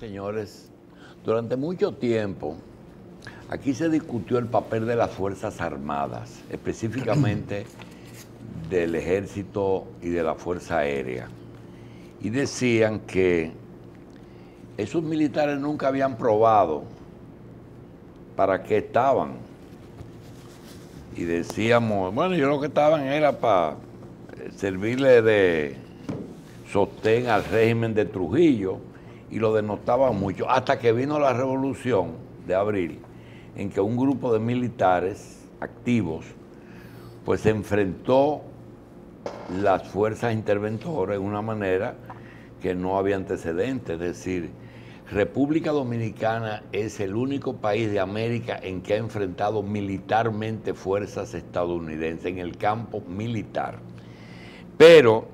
Señores, durante mucho tiempo aquí se discutió el papel de las Fuerzas Armadas, específicamente del Ejército y de la Fuerza Aérea. Y decían que esos militares nunca habían probado para qué estaban. Y decíamos, bueno, yo lo que estaban era para servirle de sostén al régimen de Trujillo, y lo denotaban mucho, hasta que vino la Revolución de Abril, en que un grupo de militares activos pues se enfrentó las fuerzas interventoras de una manera que no había antecedentes. Es decir, República Dominicana es el único país de América en que ha enfrentado militarmente fuerzas estadounidenses en el campo militar. Pero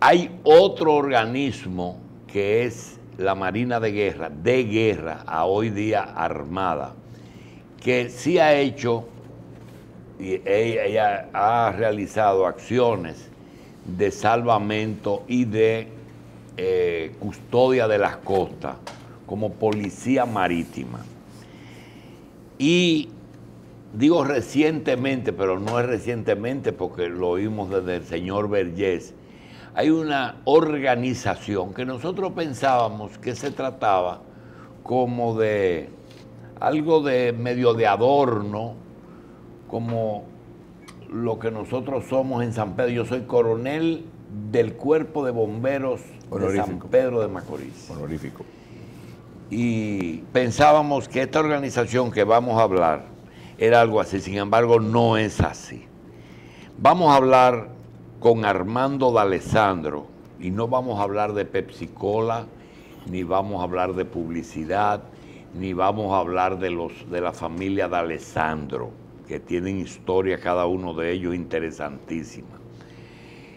hay otro organismo que es la Marina de guerra, a hoy día armada, que sí ha hecho, y ella ha realizado acciones de salvamento y de custodia de las costas, como policía marítima. Y digo recientemente, pero no es recientemente porque lo oímos desde el señor Vergés, hay una organización que nosotros pensábamos que se trataba como de algo de medio de adorno, como lo que nosotros somos en San Pedro. Yo soy coronel del Cuerpo de Bomberos de San Pedro de Macorís. Honorífico. Y pensábamos que esta organización que vamos a hablar era algo así, sin embargo no es así. Vamos a hablar con Armando D'Alessandro, y no vamos a hablar de Pepsi-Cola, ni vamos a hablar de publicidad, ni vamos a hablar de la familia D'Alessandro, que tienen historia cada uno de ellos interesantísima.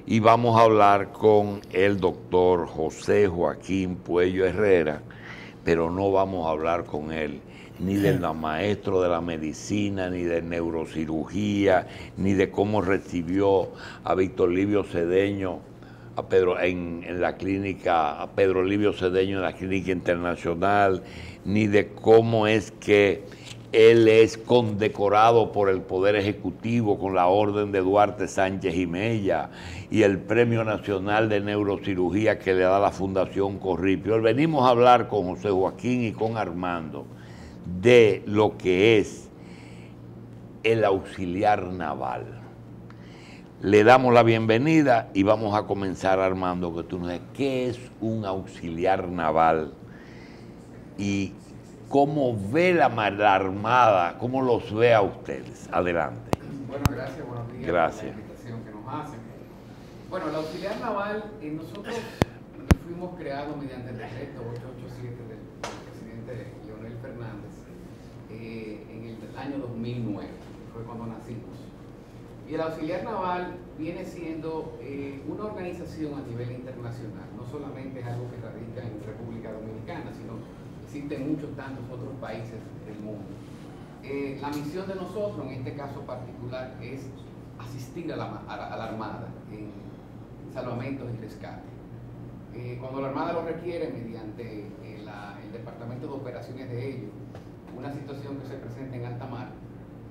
Y vamos a hablar con el doctor José Joaquín Puello Herrera, pero no vamos a hablar con él ni del maestro de la medicina, ni de neurocirugía, ni de cómo recibió a Víctor Livio Cedeño en la clínica, a Pedro Livio Cedeño en la Clínica Internacional, ni de cómo es que él es condecorado por el Poder Ejecutivo con la Orden de Duarte Sánchez y Mella y el Premio Nacional de Neurocirugía que le da la Fundación Corripio. Venimos a hablar con José Joaquín y con Armando de lo que es el auxiliar naval. Le damos la bienvenida y vamos a comenzar, Armando, que tú nos digas qué es un auxiliar naval y cómo ve la Armada, cómo los ve a ustedes. Adelante. Bueno, gracias, buenos días. Gracias. Por la invitación que nos hacen. Bueno, el auxiliar naval, nosotros fuimos creados mediante el decreto 887 del presidente Leonel Fernández en el año 2009, que fue cuando nacimos. Y el auxiliar naval viene siendo una organización a nivel internacional. No solamente es algo que radica en República Dominicana, sino existen muchos tantos otros países del mundo. La misión de nosotros, en este caso particular, es asistir a la Armada en salvamentos y rescate. Cuando la Armada lo requiere, mediante el Departamento de Operaciones de ellos, una situación que se presenta en alta mar,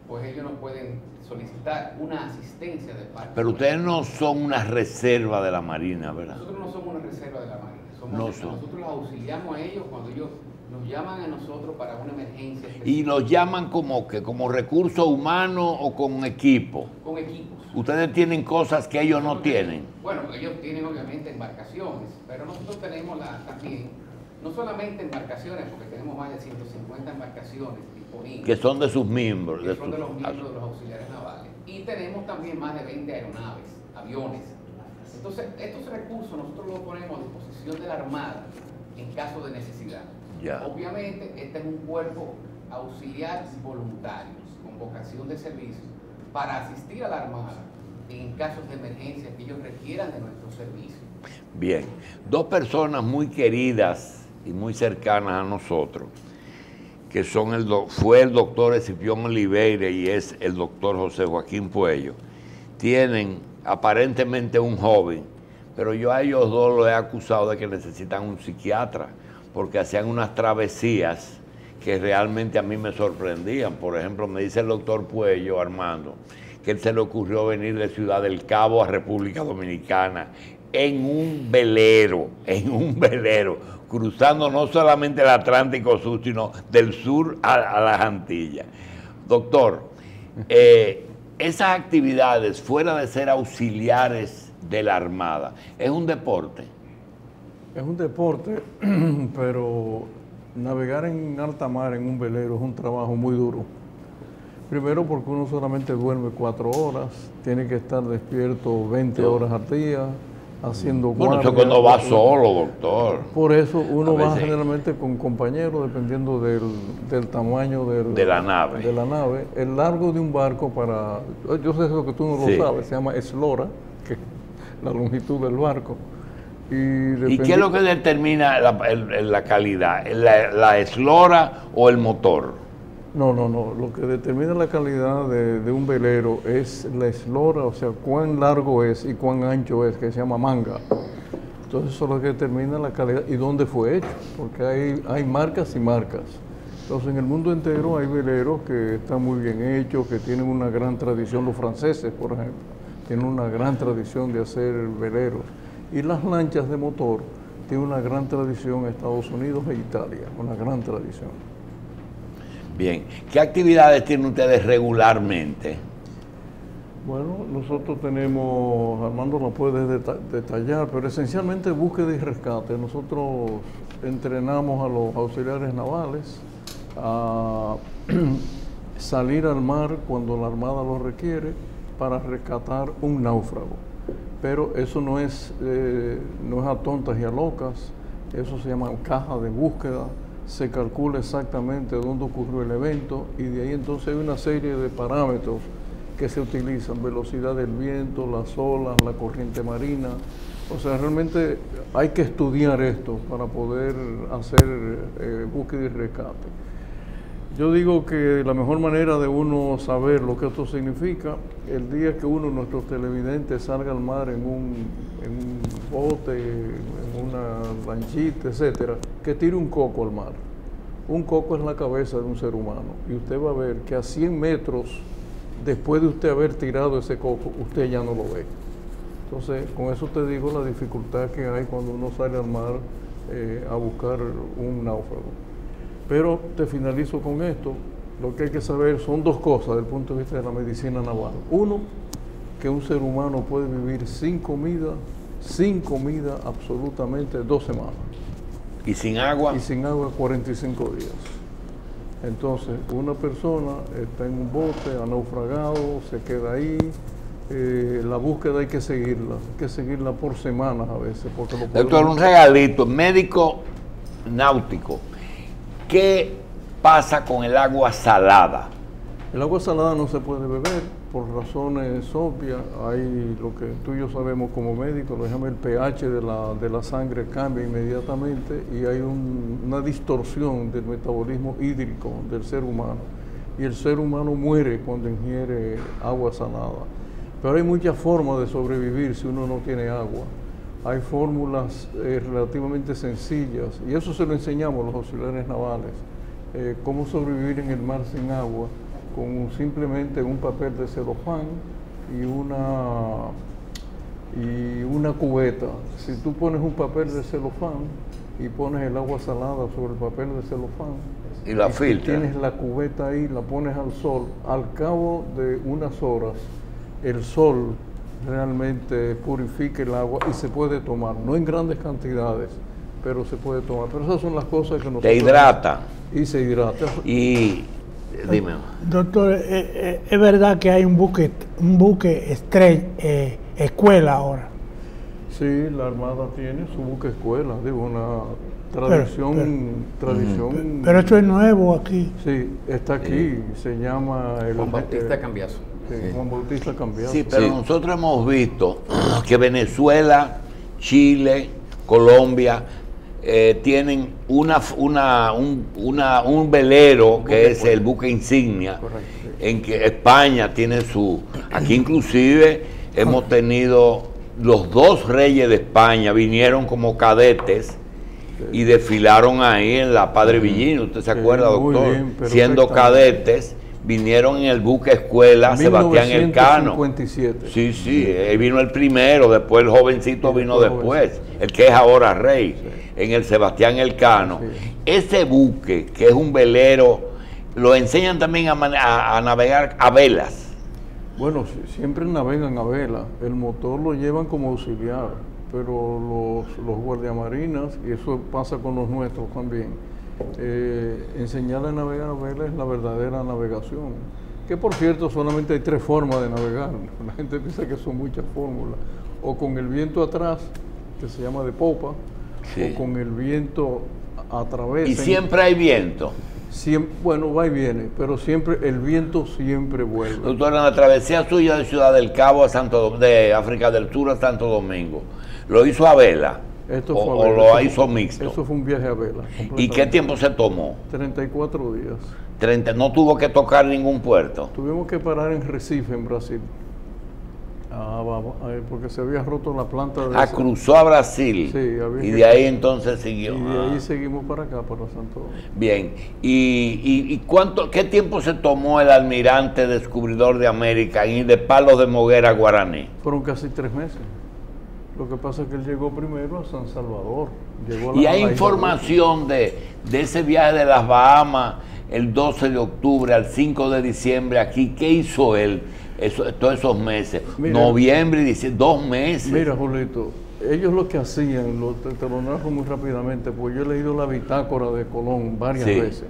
pues ellos nos pueden solicitar una asistencia de parte. Pero ustedes no son una reserva de la Marina, ¿verdad? Nosotros no somos una reserva de la Marina. Nosotros los auxiliamos a ellos cuando ellos nos llaman a nosotros para una emergencia específica. ¿Y los llaman como que como recurso humano o con equipo? Con equipos. Ustedes tienen cosas que ellos no tienen. Bueno, ellos tienen obviamente embarcaciones, pero nosotros tenemos también, no solamente embarcaciones, porque tenemos más de 150 embarcaciones disponibles. Que son de sus miembros. Que son de los miembros de los auxiliares navales. Y tenemos también más de 20 aeronaves, aviones. Entonces, estos recursos nosotros los ponemos a disposición de la Armada en caso de necesidad. Ya. Obviamente, este es un cuerpo auxiliar voluntario, con vocación de servicio, para asistir a la Armada en casos de emergencia que ellos requieran de nuestro servicio. Bien, dos personas muy queridas y muy cercanas a nosotros, que son fue el doctor Escipión Oliveira y es el doctor José Joaquín Puello, tienen aparentemente un joven, pero yo a ellos dos los he acusado de que necesitan un psiquiatra, porque hacían unas travesías que realmente a mí me sorprendían. Por ejemplo, me dice el doctor Puello, Armando, que él se le ocurrió venir de Ciudad del Cabo a República Dominicana en un velero, cruzando no solamente el Atlántico Sur, sino del sur a las Antillas. Doctor, esas actividades, fuera de ser auxiliares de la Armada, ¿es un deporte? Es un deporte, pero navegar en alta mar en un velero es un trabajo muy duro. Primero porque uno solamente duerme 4 horas, tiene que estar despierto 20 horas al día, haciendo Bueno, guardia. eso cuando va solo, doctor. Por eso uno va veces generalmente con compañeros, dependiendo del tamaño de la nave. de la nave. El largo de un barco para... Yo sé eso que tú no lo sabes, se llama eslora, que es la longitud del barco. ¿Y qué es lo que determina la calidad? ¿La eslora o el motor? No. Lo que determina la calidad de un velero es la eslora, o sea, cuán largo es y cuán ancho es, que se llama manga. Entonces eso es lo que determina la calidad y dónde fue hecho, porque hay marcas y marcas. Entonces en el mundo entero hay veleros que están muy bien hechos, que tienen una gran tradición. Los franceses, por ejemplo, tienen una gran tradición de hacer veleros. Y las lanchas de motor tienen una gran tradición en Estados Unidos e Italia, una gran tradición. Bien, ¿qué actividades tienen ustedes regularmente? Bueno, nosotros tenemos, Armando lo puede detallar, pero esencialmente búsqueda y rescate. Nosotros entrenamos a los auxiliares navales a salir al mar cuando la Armada lo requiere para rescatar un náufrago. Pero eso no es a tontas y a locas, eso se llama caja de búsqueda, se calcula exactamente dónde ocurrió el evento y de ahí entonces hay una serie de parámetros que se utilizan, velocidad del viento, las olas, la corriente marina. O sea, realmente hay que estudiar esto para poder hacer búsqueda y rescate. Yo digo que la mejor manera de uno saber lo que esto significa, el día que uno, nuestros televidentes, salga al mar en un bote, en una lanchita, etcétera, que tire un coco al mar. Un coco es la cabeza de un ser humano y usted va a ver que a 100 metros después de usted haber tirado ese coco, usted ya no lo ve. Entonces, con eso te digo la dificultad que hay cuando uno sale al mar a buscar un náufrago. Pero te finalizo con esto. Lo que hay que saber son 2 cosas desde el punto de vista de la medicina naval. Uno, que un ser humano puede vivir sin comida absolutamente 2 semanas. ¿Y sin agua? Y sin agua 45 días. Entonces, una persona está en un bote, ha naufragado, se queda ahí. La búsqueda hay que seguirla por semanas a veces. Porque Doctor, un regalito, médico náutico. ¿Qué pasa con el agua salada? El agua salada no se puede beber por razones obvias. Hay lo que tú y yo sabemos como médicos, lo llama el pH de la sangre cambia inmediatamente y hay una distorsión del metabolismo hídrico del ser humano. Y el ser humano muere cuando ingiere agua salada. Pero hay muchas formas de sobrevivir si uno no tiene agua. Hay fórmulas relativamente sencillas y eso se lo enseñamos a los auxiliares navales. Cómo sobrevivir en el mar sin agua con simplemente un papel de celofán y una cubeta. Si tú pones un papel de celofán y pones el agua salada sobre el papel de celofán y la filtras, tienes la cubeta ahí, la pones al sol, al cabo de unas horas el sol realmente purifica el agua y se puede tomar, no en grandes cantidades, pero se puede tomar. Pero esas son las cosas que nosotros... Te hidrata. Y se hidrata. Y dime. Doctor, es verdad que hay un buque estrella, escuela ahora. Sí, la Armada tiene su buque escuela, digo, una tradición... Pero esto es nuevo aquí. Sí, está aquí, se llama... Juan Bautista Cambiazo. Sí, Juan Bautista Cambiazo. Sí, pero nosotros hemos visto que Venezuela, Chile, Colombia tienen un velero que es el buque insignia. Correcto, sí. En que España tiene su... Aquí inclusive hemos tenido los dos reyes de España vinieron como cadetes y desfilaron ahí en la Padre Villino. ¿Usted se acuerda, doctor? Bien, siendo cadetes, vinieron en el buque escuela Sebastián Elcano. 1957. Sí, él vino el primero, después el jovencito vino después, el que es ahora rey, en el Sebastián Elcano. Ese buque, que es un velero, lo enseñan también a navegar a velas. Bueno, siempre navegan a vela, el motor lo llevan como auxiliar, pero los guardiamarinas, y eso pasa con los nuestros también, enseñar a navegar a vela es la verdadera navegación. Que por cierto, solamente hay 3 formas de navegar. La gente piensa que son muchas fórmulas. O con el viento atrás, que se llama de popa, o con el viento a través. Y siempre hay viento. Bueno, va y viene, pero siempre el viento siempre vuelve. Doctor, en la travesía suya de Ciudad del Cabo a de África del Sur a Santo Domingo, ¿lo hizo a vela? Esto o fue a vela. Lo hizo mixto? Eso fue un viaje a vela. ¿Y qué tiempo se tomó? 34 días. ¿No tuvo que tocar ningún puerto? Tuvimos que parar en Recife, en Brasil. Porque se había roto la planta de... Cruzó a Brasil. Sí, y de ahí entonces siguió. Y de ahí seguimos para acá, para Santo Domingo. Bien. ¿Y qué tiempo se tomó el almirante descubridor de América en ir de Palos de Moguera a Guaraní? Fueron casi 3 meses. Lo que pasa es que él llegó primero a San Salvador. Y hay información de ese viaje de las Bahamas el 12 de octubre al 5 de diciembre aquí. ¿Qué hizo él todos esos meses? Mira, noviembre y diciembre, 2 meses. Mira, Julito, ellos lo que hacían, te lo narro muy rápidamente, pues yo he leído la bitácora de Colón varias veces.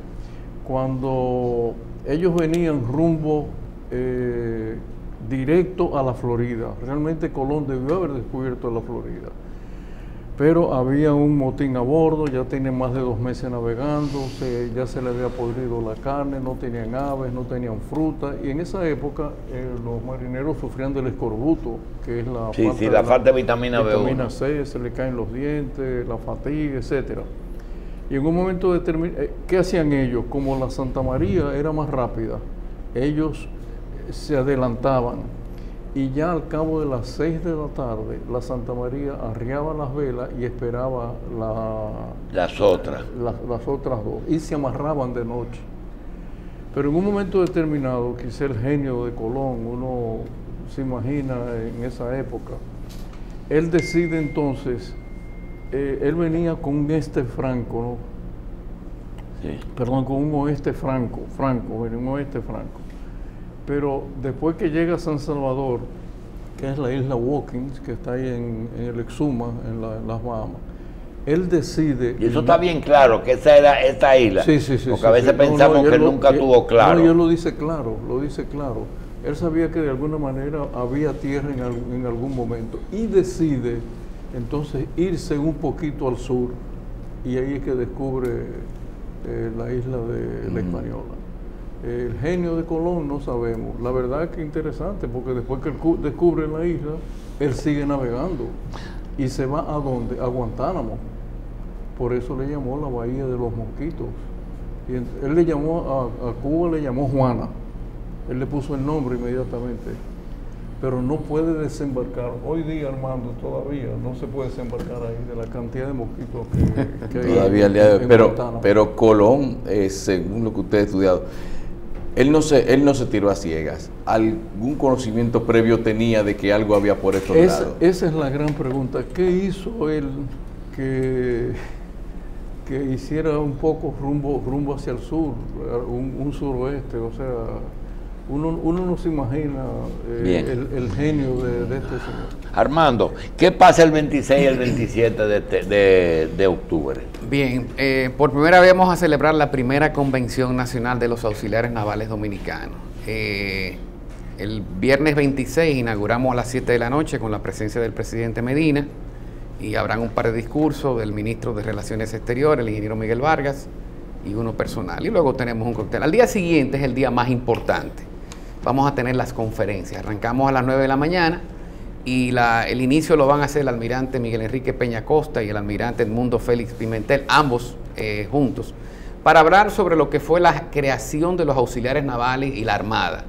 Cuando ellos venían rumbo directo a la Florida, realmente Colón debió haber descubierto la Florida, pero había un motín a bordo, ya tienen más de 2 meses navegando, ya se le había podrido la carne, no tenían aves, no tenían fruta, y en esa época los marineros sufrían del escorbuto, que es la falta de vitamina B1. Vitamina C, se le caen los dientes, la fatiga, etcétera. Y en un momento determinado, ¿qué hacían ellos? Como la Santa María era más rápida, ellos se adelantaban, y ya al cabo de las 6 de la tarde, la Santa María arriaba las velas y esperaba las otras 2, y se amarraban de noche. Pero en un momento determinado, quizá el genio de Colón, uno se imagina en esa época, él decide entonces, él venía con un franco, ¿no? Sí. Perdón, con un oeste franco, un oeste franco. Pero después que llega a San Salvador, que es la isla Watkins, que está ahí en el Exuma, en las Bahamas, él decide... Y eso está bien claro, que esa era esta isla. Sí. Porque a veces pensamos que nunca tuvo claro. No, él lo dice claro. Él sabía que de alguna manera había tierra en algún momento. Y decide entonces irse un poquito al sur, y ahí es que descubre la isla de la Española. El genio de Colón no sabemos. La verdad que interesante, porque después que él descubre la isla, él sigue navegando y se va ¿a dónde? A Guantánamo. Por eso le llamó la Bahía de los Mosquitos. Y él le llamó a Cuba, le llamó Juana. Él le puso el nombre inmediatamente. Pero no puede desembarcar. Hoy día, Armando, todavía no se puede desembarcar ahí de la cantidad de mosquitos que hay. Todavía al día de hoy. Pero Colón, según lo que usted ha estudiado, él no se tiró a ciegas. ¿Algún conocimiento previo tenía de que algo había por estos lados? Esa es la gran pregunta. ¿Qué hizo él que hiciera un poco rumbo hacia el sur, un suroeste? O sea, uno no se imagina el genio de este señor. Armando, ¿qué pasa el 26 y el 27 de octubre? Bien, por primera vez vamos a celebrar la primera Convención Nacional de los Auxiliares Navales Dominicanos. El viernes 26 inauguramos a las 7 de la noche con la presencia del presidente Medina, y habrán un par de discursos del ministro de Relaciones Exteriores, el ingeniero Miguel Vargas, y uno personal. Y luego tenemos un cóctel. Al día siguiente es el día más importante. Vamos a tener las conferencias. Arrancamos a las 9 de la mañana y el inicio lo van a hacer el almirante Miguel Enrique Peña Costa y el almirante Edmundo Félix Pimentel, ambos juntos, para hablar sobre lo que fue la creación de los auxiliares navales y la Armada.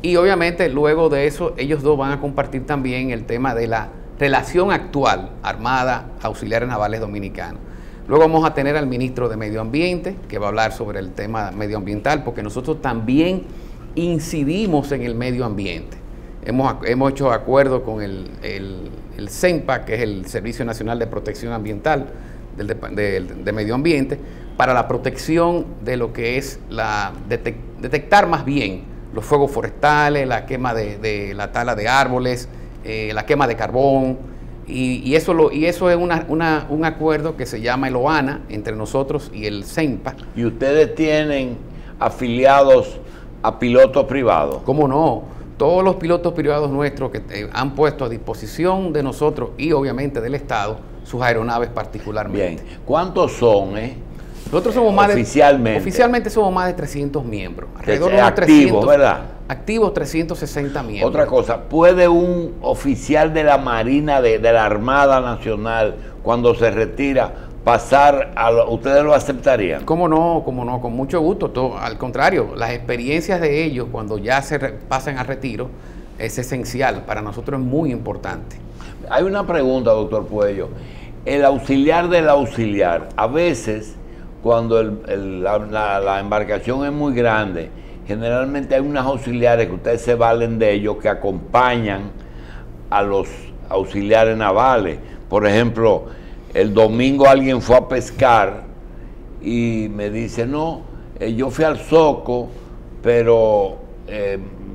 Y obviamente luego de eso ellos dos van a compartir también el tema de la relación actual, Armada, Auxiliares Navales Dominicanos. Luego vamos a tener al ministro de Medio Ambiente, que va a hablar sobre el tema medioambiental, porque nosotros también incidimos en el medio ambiente. Hemos hecho acuerdo con el CENPA, que es el Servicio Nacional de Protección Ambiental de Medio Ambiente, para la protección de lo que es detectar más bien los fuegos forestales, la quema de la tala de árboles, la quema de carbón. Y eso es un acuerdo que se llama el OANA entre nosotros y el CENPA. ¿Y ustedes tienen afiliados a pilotos privados? ¿Cómo no? Todos los pilotos privados nuestros que han puesto a disposición de nosotros y obviamente del Estado sus aeronaves particularmente. Bien. ¿Cuántos son? Nosotros somos más oficialmente somos más de 300 miembros. Alrededor de unos activos, 300, ¿verdad? Activos 360 miembros. Otra cosa, ¿puede un oficial de la Marina, de la Armada Nacional, cuando se retira, pasar ustedes lo aceptarían? ¿Cómo no? Con mucho gusto. Al contrario, las experiencias de ellos cuando ya pasan al retiro es esencial. Para nosotros es muy importante. Hay una pregunta, doctor Puello. El auxiliar del auxiliar, a veces cuando la embarcación es muy grande, generalmente hay unos auxiliares que ustedes se valen de ellos que acompañan a los auxiliares navales. Por ejemplo, el domingo alguien fue a pescar y me dice, no, yo fui al Soco, pero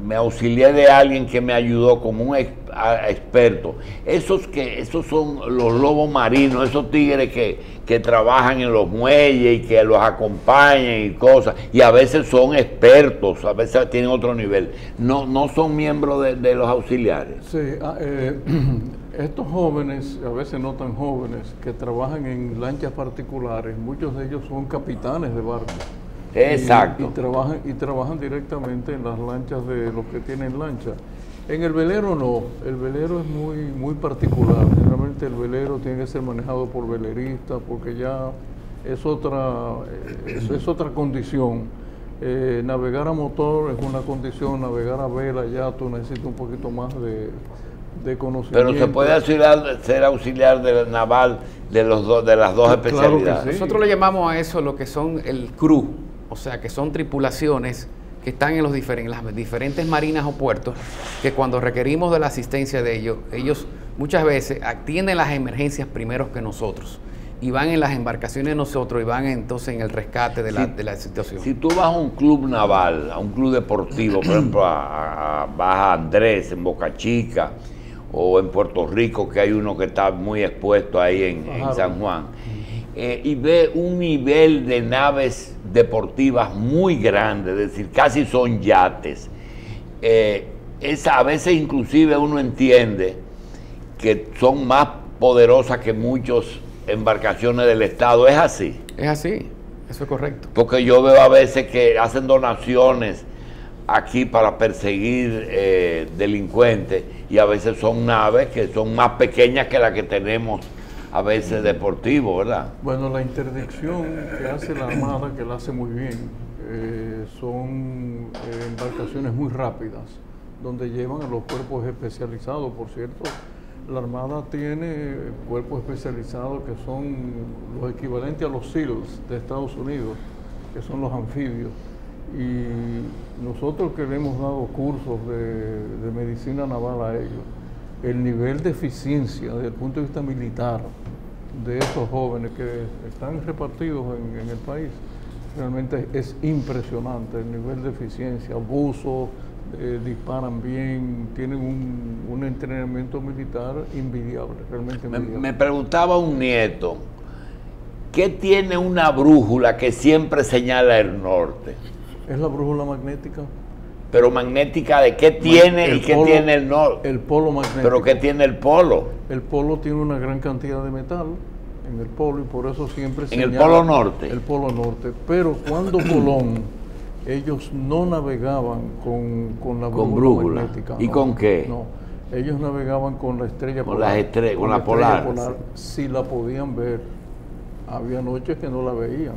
me auxilié de alguien que me ayudó como un experto. Esos son los lobos marinos, esos tigres que trabajan en los muelles y que los acompañan y cosas, y a veces son expertos, a veces tienen otro nivel. No son miembros de los auxiliares. Sí, estos jóvenes, a veces no tan jóvenes, que trabajan en lanchas particulares, muchos de ellos son capitanes de barcos. Exacto. Y trabajan directamente en las lanchas de los que tienen lancha. En el velero no, el velero es muy particular. Generalmente el velero tiene que ser manejado por veleristas porque ya es otra condición. Navegar a motor es una condición, navegar a vela ya tú necesitas un poquito más de conocimiento. Pero se puede ser auxiliar del naval de las dos especialidades. Claro que sí. Nosotros le llamamos a eso lo que son el crew, o sea que son tripulaciones que están en las diferentes marinas o puertos, que cuando requerimos de la asistencia de ellos muchas veces atienden las emergencias primero que nosotros y van en las embarcaciones de nosotros y van entonces en el rescate de la situación. Si tú vas a un club naval, a un club deportivo, por ejemplo, vas a Andrés en Boca Chica o en Puerto Rico, que hay uno que está muy expuesto ahí en San Juan, y ve un nivel de naves deportivas muy grande, es decir, casi son yates. A veces inclusive uno entiende que son más poderosas que muchas embarcaciones del Estado. ¿Es así? Es así, eso es correcto. Porque yo veo a veces que hacen donaciones aquí para perseguir delincuentes y a veces son naves que son más pequeñas que las que tenemos a veces deportivo, ¿verdad? Bueno, la interdicción que hace la Armada, que la hace muy bien, son embarcaciones muy rápidas, donde llevan a los cuerpos especializados. Por cierto, la Armada tiene cuerpos especializados que son los equivalentes a los SEALs de Estados Unidos, que son los anfibios. Y nosotros que le hemos dado cursos de medicina naval a ellos, el nivel de eficiencia desde el punto de vista militar de esos jóvenes que están repartidos en el país, realmente es impresionante el nivel de eficiencia, buzo, disparan bien, tienen un entrenamiento militar envidiable, realmente envidiable. Me preguntaba un nieto, ¿qué tiene una brújula que siempre señala el norte? Es la brújula magnética. Pero magnética, ¿de qué tiene y qué tiene el norte? El polo magnético. ¿Pero qué tiene el polo? El polo tiene una gran cantidad de metal en el polo y por eso siempre ¿En el polo norte? El polo norte. Pero cuando Colón, ellos no navegaban con la brújula magnética. ¿Y con qué? No, ellos navegaban con la estrella polar. Con la polar. Si la podían ver. Había noches que no la veían.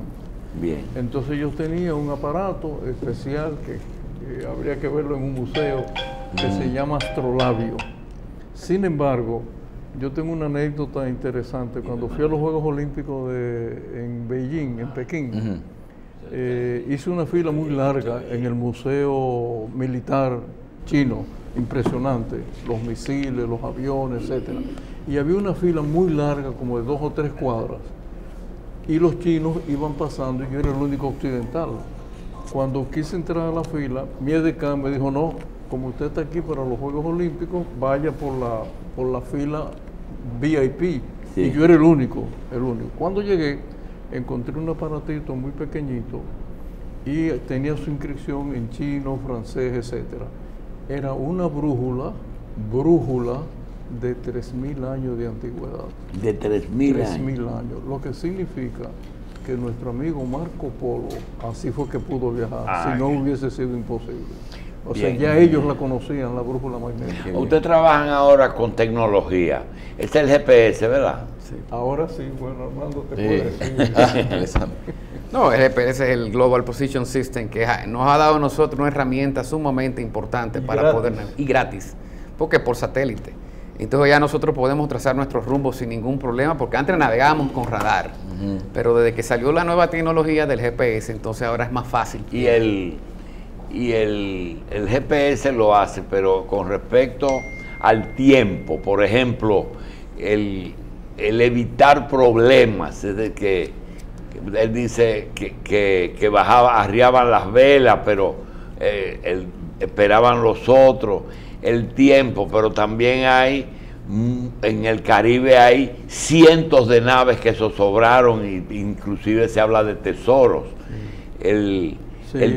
Bien. Entonces ellos tenían un aparato especial que habría que verlo en un museo, que se llama astrolabio. Sin embargo, Yo tengo una anécdota interesante. Cuando fui a los Juegos Olímpicos en Beijing, en Pekín, hice una fila muy larga en el Museo Militar Chino, impresionante, los misiles, los aviones, etcétera. Y había una fila muy larga, como de 2 o 3 cuadras, y los chinos iban pasando y yo era el único occidental. Cuando quise entrar a la fila, mi edecán me dijo, no, como usted está aquí para los Juegos Olímpicos, vaya por la fila VIP. Sí. Y yo era el único. Cuando llegué, encontré un aparatito muy pequeñito y tenía su inscripción en chino, francés, etcétera. Era una brújula de 3.000 años de antigüedad. De 3.000 años. 3.000 años, lo que significa que nuestro amigo Marco Polo, así fue que pudo viajar, si no hubiese sido imposible. O sea, ya ellos la conocían, la brújula magnética. Ustedes trabajan ahora con tecnología. Este es el GPS, ¿verdad? Sí. Ahora sí, bueno, Armando, te puedo decir. No, el GPS es el Global Position System, que nos ha dado a nosotros una herramienta sumamente importante para poder... Y gratis, porque por satélite. Entonces ya nosotros podemos trazar nuestros rumbos sin ningún problema, porque antes navegábamos con radar, pero desde que salió la nueva tecnología del GPS, entonces ahora es más fácil. Y el GPS lo hace, pero con respecto al tiempo, por ejemplo, el evitar problemas, es de que él dice que arriaban las velas, pero esperaban los otros, el tiempo, pero también hay, en el Caribe hay cientos de naves que zozobraron, e inclusive se habla de tesoros. El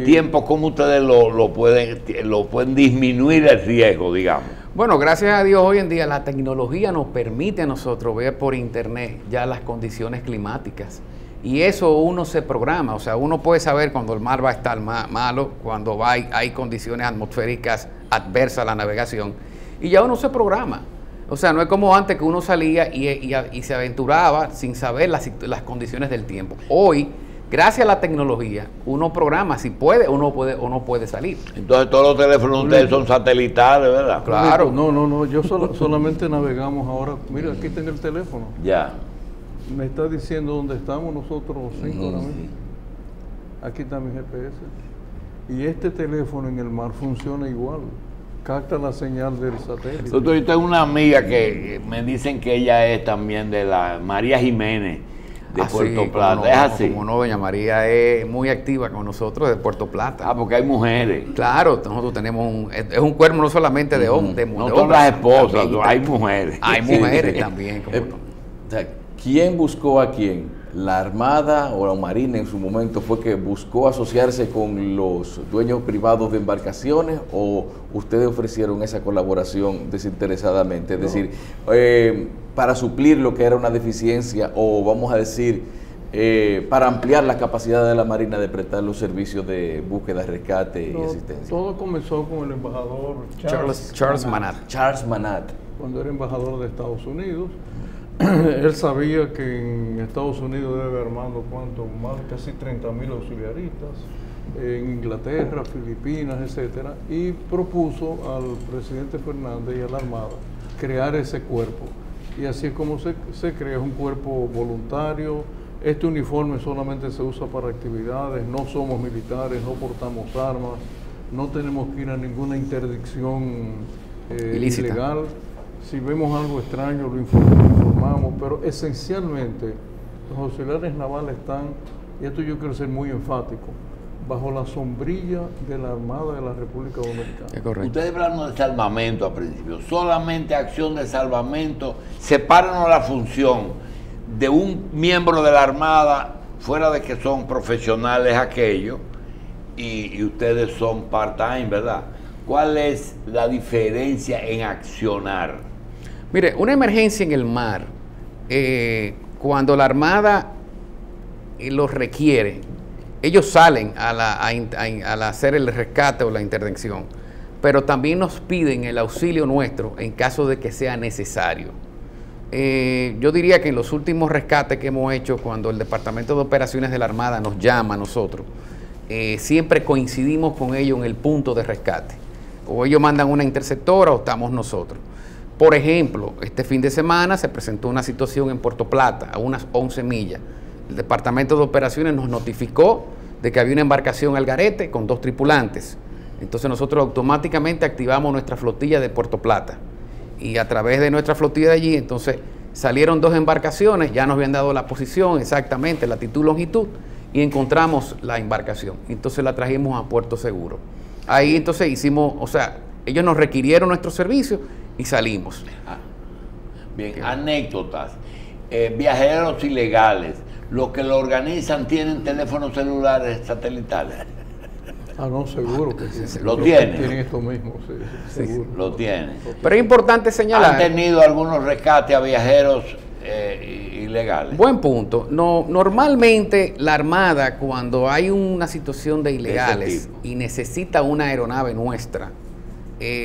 tiempo, ¿cómo ustedes lo pueden disminuir el riesgo, digamos? Bueno, gracias a Dios hoy en día la tecnología nos permite a nosotros ver por internet ya las condiciones climáticas. Y eso uno se programa, o sea, uno puede saber cuando el mar va a estar malo, cuando hay condiciones atmosféricas adversas a la navegación, y ya uno se programa. O sea, no es como antes que uno salía y se aventuraba sin saber las condiciones del tiempo. Hoy, gracias a la tecnología, uno programa si puede o no puede salir. Entonces todos los teléfonos de ustedes son satelitales, ¿verdad? Claro. No, yo solamente navegamos ahora. Mira, aquí tengo el teléfono. Ya. Me está diciendo dónde estamos nosotros 5 ahora mismo. Aquí está mi GPS. Y este teléfono en el mar funciona igual. Capta la señal del satélite. Yo tengo una amiga que me dicen que ella es también de la María Jiménez de Puerto Plata. No, ¿es así? Como no, doña María es muy activa con nosotros de Puerto Plata. Porque hay mujeres. Claro, nosotros tenemos es un cuerpo no solamente de hombres. No son las esposas, hay mujeres. Hay mujeres también. O sea, ¿quién buscó a quién? ¿La Armada o la Marina en su momento fue que buscó asociarse con los dueños privados de embarcaciones, o ustedes ofrecieron esa colaboración desinteresadamente? Es decir, para suplir lo que era una deficiencia, o vamos a decir, para ampliar la capacidad de la Marina de prestar los servicios de búsqueda, rescate y asistencia. Todo comenzó con el embajador Charles Manat. Charles Manat. Cuando era embajador de Estados Unidos. Él sabía que en Estados Unidos debe haber, Armando, casi 30.000 auxiliaristas, en Inglaterra, Filipinas, etcétera, y propuso al presidente Fernández y a la Armada crear ese cuerpo. Y así es como se crea, un cuerpo voluntario. Este uniforme solamente se usa para actividades, no somos militares, no portamos armas, no tenemos que ir a ninguna interdicción ilegal. Si vemos algo extraño, lo informamos, pero esencialmente los auxiliares navales están, y esto yo quiero ser muy enfático, bajo la sombrilla de la Armada de la República Dominicana. Es correcto. Ustedes hablaron de salvamento al principio, solamente acción de salvamento. Sepáranos la función de un miembro de la Armada, fuera de que son profesionales aquellos, y ustedes son part-time, ¿verdad? ¿Cuál es la diferencia en accionar? Mire, una emergencia en el mar, cuando la Armada los requiere, ellos salen a hacer el rescate o la intervención, pero también nos piden el auxilio nuestro en caso de que sea necesario. Yo diría que en los últimos rescates que hemos hecho, cuando el Departamento de Operaciones de la Armada nos llama a nosotros, siempre coincidimos con ellos en el punto de rescate. O ellos mandan una interceptora o estamos nosotros. Por ejemplo, este fin de semana se presentó una situación en Puerto Plata, a unas 11 millas. El Departamento de Operaciones nos notificó de que había una embarcación al garete con 2 tripulantes. Entonces nosotros automáticamente activamos nuestra flotilla de Puerto Plata. Y a través de nuestra flotilla de allí, entonces salieron 2 embarcaciones, ya nos habían dado la posición exactamente, latitud, longitud, y encontramos la embarcación. Entonces la trajimos a Puerto Seguro. Ahí entonces hicimos, o sea, ellos nos requirieron nuestro servicio y salimos. Bien, anécdotas. Viajeros ilegales, los que lo organizan tienen teléfonos celulares satelitales. Ah, no, seguro que sí. Lo tienen. Tienen esto mismo, sí, seguro. Lo tienen. Pero es importante señalar. ¿Han tenido algunos rescates a viajeros ilegales? Buen punto. No, normalmente la Armada, cuando hay una situación de ilegales y necesita una aeronave nuestra,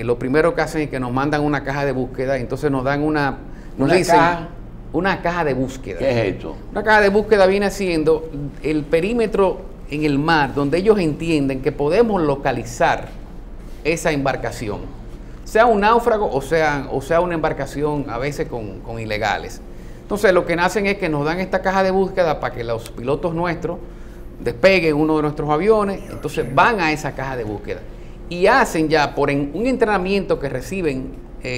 lo primero que hacen es que nos mandan una caja de búsqueda y entonces nos dan una caja de búsqueda. ¿Qué es esto? Una caja de búsqueda viene siendo el perímetro en el mar donde ellos entienden que podemos localizar esa embarcación, sea un náufrago o sea una embarcación a veces con ilegales. Entonces lo que hacen es que nos dan esta caja de búsqueda para que los pilotos nuestros despeguen uno de nuestros aviones, entonces van a esa caja de búsqueda y hacen ya por un entrenamiento que reciben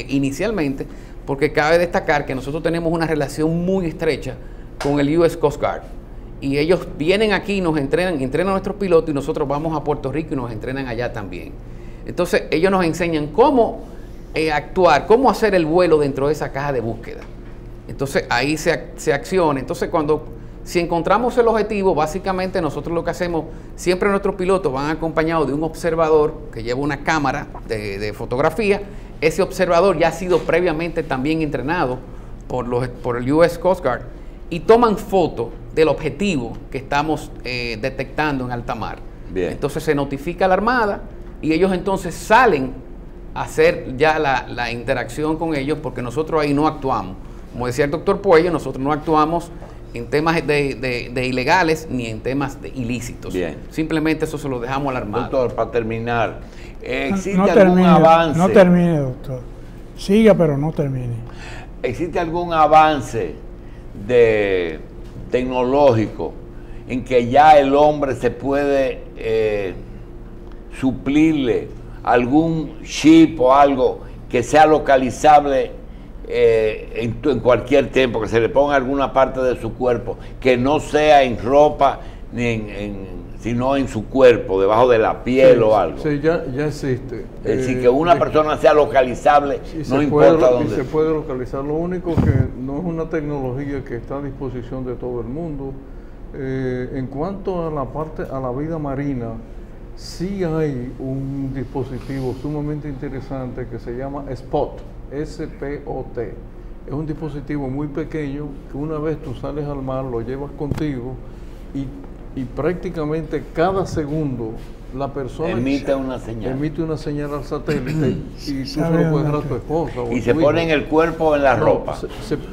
inicialmente, porque cabe destacar que nosotros tenemos una relación muy estrecha con el US Coast Guard. Y ellos vienen aquí, nos entrenan a nuestros pilotos y nosotros vamos a Puerto Rico y nos entrenan allá también. Entonces ellos nos enseñan cómo actuar, cómo hacer el vuelo dentro de esa caja de búsqueda. Entonces ahí se acciona. Entonces si encontramos el objetivo, básicamente nosotros lo que hacemos, siempre nuestros pilotos van acompañados de un observador que lleva una cámara de fotografía. Ese observador ya ha sido previamente también entrenado por el US Coast Guard y toman fotos del objetivo que estamos detectando en alta mar. Bien. Entonces se notifica a la Armada y ellos entonces salen a hacer ya la interacción con ellos, porque nosotros ahí no actuamos. Como decía el doctor Puello, nosotros no actuamos en temas de ilegales ni en temas de ilícitos. Bien. Simplemente eso se lo dejamos a la Armada. Doctor, para terminar, ¿existe No algún termine, avance? no termine, doctor. Siga, pero no termine. ¿Existe algún avance tecnológico en que ya el hombre se puede suplirle algún chip o algo que sea localizable en cualquier tiempo, que se le ponga alguna parte de su cuerpo, que no sea en ropa sino en su cuerpo, debajo de la piel o algo? Sí, ya existe. Es decir, que una persona sea localizable, no importa dónde. Se puede localizar. Lo único que no es una tecnología que está a disposición de todo el mundo. En cuanto a la vida marina, sí hay un dispositivo sumamente interesante que se llama SPOT, S-P-O-T. Es un dispositivo muy pequeño que una vez tú sales al mar, lo llevas contigo y prácticamente cada segundo la persona emite una señal al satélite y tú se lo puedes dar a tu esposa o y a se tu pone hijo. en el cuerpo o en la ropa,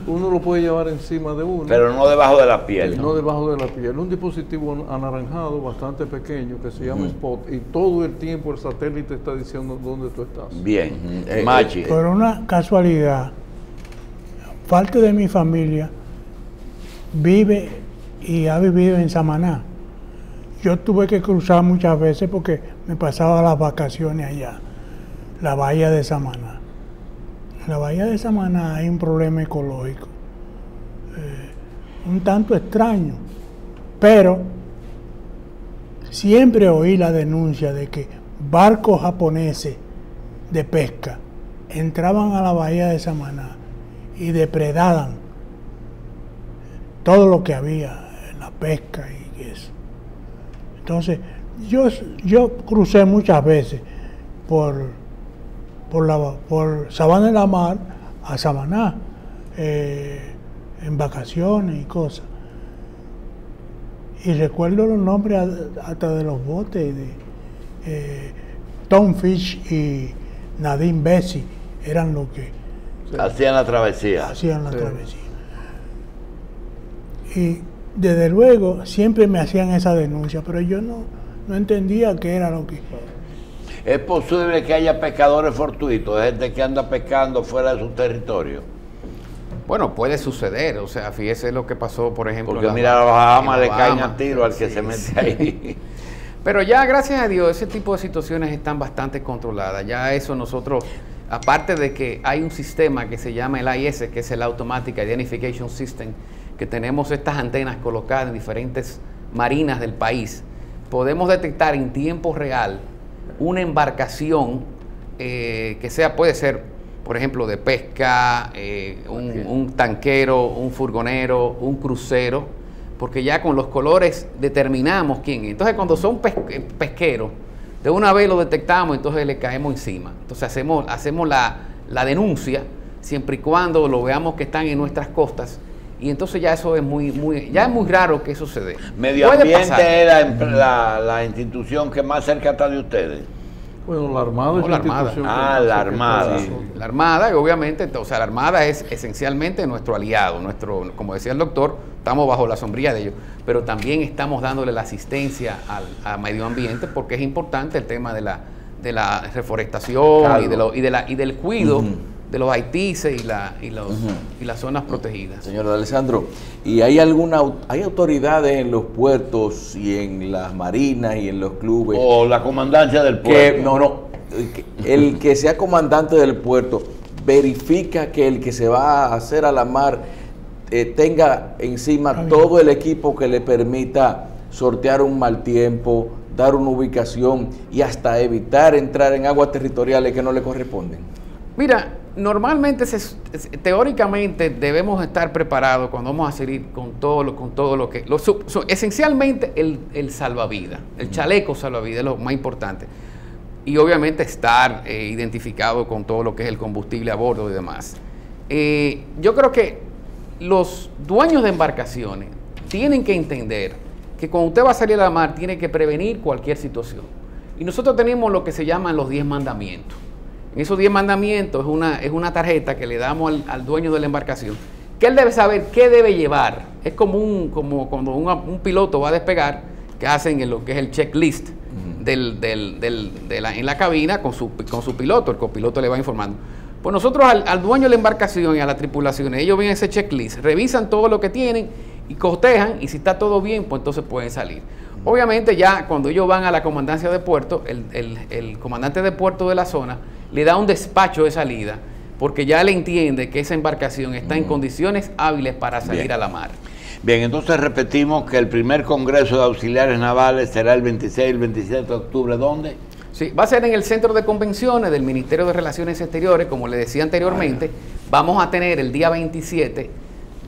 uno lo puede llevar encima de uno, pero no debajo de la piel. no debajo de la piel. Un dispositivo anaranjado bastante pequeño que se llama SPOT, y todo el tiempo el satélite está diciendo dónde tú estás. Bien, Machi. Por una casualidad, parte de mi familia vive y ha vivido en Samaná. Yo tuve que cruzar muchas veces porque me pasaba las vacaciones allá, la bahía de Samaná. En la bahía de Samaná hay un problema ecológico, un tanto extraño, pero siempre oí la denuncia de que barcos japoneses de pesca entraban a la bahía de Samaná y depredaban todo lo que había en la pesca y eso. Entonces, yo crucé muchas veces por Sabana de la Mar a Samaná, en vacaciones y cosas. Y recuerdo los nombres hasta de los botes, de Tom Fish y Nadine Bessie, eran los que hacían la travesía. travesía. Y desde luego siempre me hacían esa denuncia, pero yo no entendía qué era lo que... ¿Es posible que haya pescadores fortuitos, gente que anda pescando fuera de su territorio? Bueno, puede suceder, o sea, fíjese lo que pasó, por ejemplo. Porque en mira, a los Bahamas en le las caen Bahamas. a tiro al que Sí, se mete sí. ahí. Pero ya, gracias a Dios, ese tipo de situaciones están bastante controladas. Ya eso nosotros, aparte de que hay un sistema que se llama el AIS, que es el Automatic Identification System, que tenemos estas antenas colocadas en diferentes marinas del país, podemos detectar en tiempo real una embarcación que sea, puede ser, por ejemplo, de pesca, un tanquero, un furgonero, un crucero, porque ya con los colores determinamos quién es. Entonces, cuando son pesqueros, de una vez lo detectamos, entonces le caemos encima. Entonces hacemos la denuncia, siempre y cuando lo veamos que están en nuestras costas, y entonces ya eso es ya es muy raro que eso se dé. Medio Puede Ambiente pasar. es la institución que más cerca está de ustedes. Bueno, la Armada No, es la la Armada. institución. Ah, que la más cerca está Armada. de Sí. nosotros. La Armada, obviamente, o sea, la Armada es esencialmente nuestro aliado, como decía el doctor, estamos bajo la sombrilla de ellos, pero también estamos dándole la asistencia a medio ambiente porque es importante el tema de la reforestación Claro. y del cuidado de los haitises y las zonas protegidas. Señor Alessandro, ¿y hay autoridades en los puertos y en las marinas y en los clubes O la comandancia del que, puerto. el que sea comandante del puerto verifica que el que se va a hacer a la mar tenga encima todo el equipo que le permita sortear un mal tiempo, dar una ubicación y hasta evitar entrar en aguas territoriales que no le corresponden? Mira, normalmente, teóricamente, debemos estar preparados cuando vamos a salir con todo lo que... esencialmente el salvavidas, el chaleco salvavidas es lo más importante. Y obviamente estar identificado con todo lo que es el combustible a bordo y demás. Yo creo que los dueños de embarcaciones tienen que entender que cuando usted va a salir a la mar tiene que prevenir cualquier situación. Y nosotros tenemos lo que se llaman los 10 mandamientos. En esos 10 mandamientos es una tarjeta que le damos al dueño de la embarcación, que él debe saber qué debe llevar. Es como cuando un piloto va a despegar, que hacen en lo que es el checklist en la cabina con su piloto, el copiloto le va informando. Pues nosotros al dueño de la embarcación y a la tripulación, ellos ven ese checklist, revisan todo lo que tienen y cotejan, y si está todo bien, pues entonces pueden salir. Obviamente ya cuando ellos van a la comandancia de puerto, el comandante de puerto de la zona le da un despacho de salida, porque ya le entiende que esa embarcación está en condiciones hábiles para salir Bien. a la mar. Bien, entonces repetimos que el primer Congreso de Auxiliares Navales será el 26 y el 27 de octubre. ¿Dónde? Sí, va a ser en el Centro de Convenciones del Ministerio de Relaciones Exteriores, como le decía anteriormente. Vamos a tener el día 27,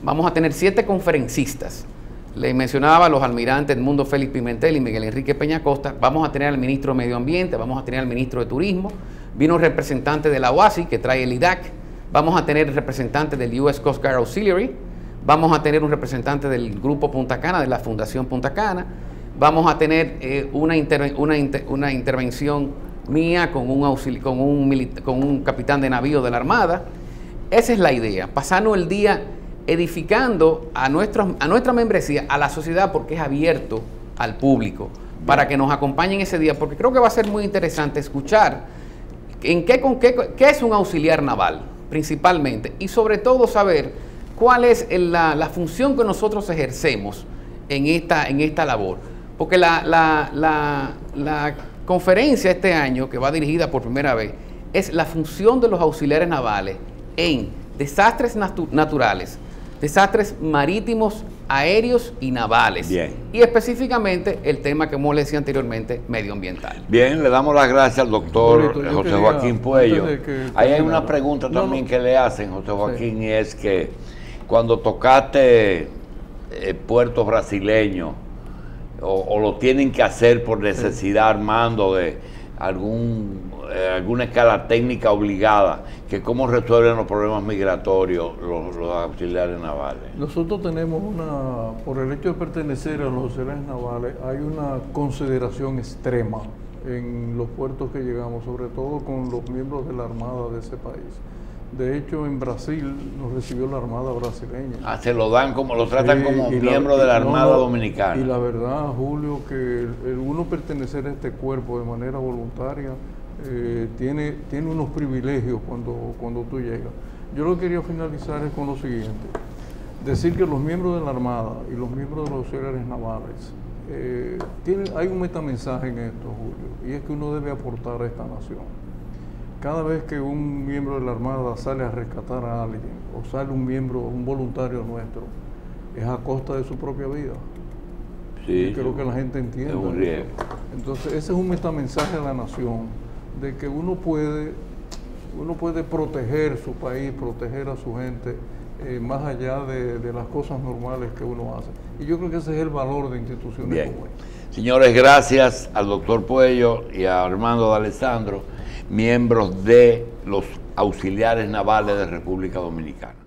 vamos a tener 7 conferencistas. Les mencionaba a los almirantes Edmundo Félix Pimentel y Miguel Enrique Peña Costa. Vamos a tener al ministro de Medio Ambiente, vamos a tener al ministro de Turismo, vino un representante de la OASI que trae el IDAC, vamos a tener representantes del US Coast Guard Auxiliary, vamos a tener un representante del Grupo Punta Cana, de la Fundación Punta Cana, vamos a tener una intervención mía con un capitán de navío de la Armada. Esa es la idea, pasarnos el día edificando a nuestra membresía, a la sociedad, porque es abierto al público, para que nos acompañen ese día, porque creo que va a ser muy interesante escuchar qué es un auxiliar naval, principalmente, y sobre todo saber cuál es la función que nosotros ejercemos en esta labor. Porque la conferencia este año, que va dirigida por primera vez, es la función de los auxiliares navales en desastres naturales, desastres marítimos, aéreos y navales. Bien. Y específicamente el tema que como le decía anteriormente, medioambiental. Bien, le damos las gracias al doctor Correcto, yo José quería, Joaquín Puello. antes de que Ahí hay termine, una pregunta no, también no. que le hacen, José Joaquín, y es que cuando tocaste puertos brasileños, o lo tienen que hacer por necesidad, Armando, de alguna escala técnica obligada, que cómo resuelven los problemas migratorios los auxiliares navales. Nosotros tenemos por el hecho de pertenecer a los auxiliares navales, hay una consideración extrema en los puertos que llegamos, sobre todo con los miembros de la Armada de ese país. De hecho, en Brasil nos recibió la Armada brasileña. Ah, se lo dan como, lo tratan Sí, como y miembro de la Armada no, Dominicana. Y la verdad, Julio, que uno pertenecer a este cuerpo de manera voluntaria tiene unos privilegios cuando tú llegas. Yo lo que quería finalizar es con lo siguiente. Decir que los miembros de la Armada y los miembros de los auxiliares navales, hay un metamensaje en esto, Julio, y es que uno debe aportar a esta nación. Cada vez que un miembro de la Armada sale a rescatar a alguien, o sale un voluntario nuestro, es a costa de su propia vida. Sí, y creo que la gente entiende. Es un riesgo. Entonces, ese es un metamensaje a la nación, de que uno puede proteger su país, proteger a su gente, más allá de las cosas normales que uno hace. Y yo creo que ese es el valor de instituciones Bien. como esta. Señores, gracias al doctor Puello y a Armando D'Alessandro, miembros de los auxiliares navales de República Dominicana.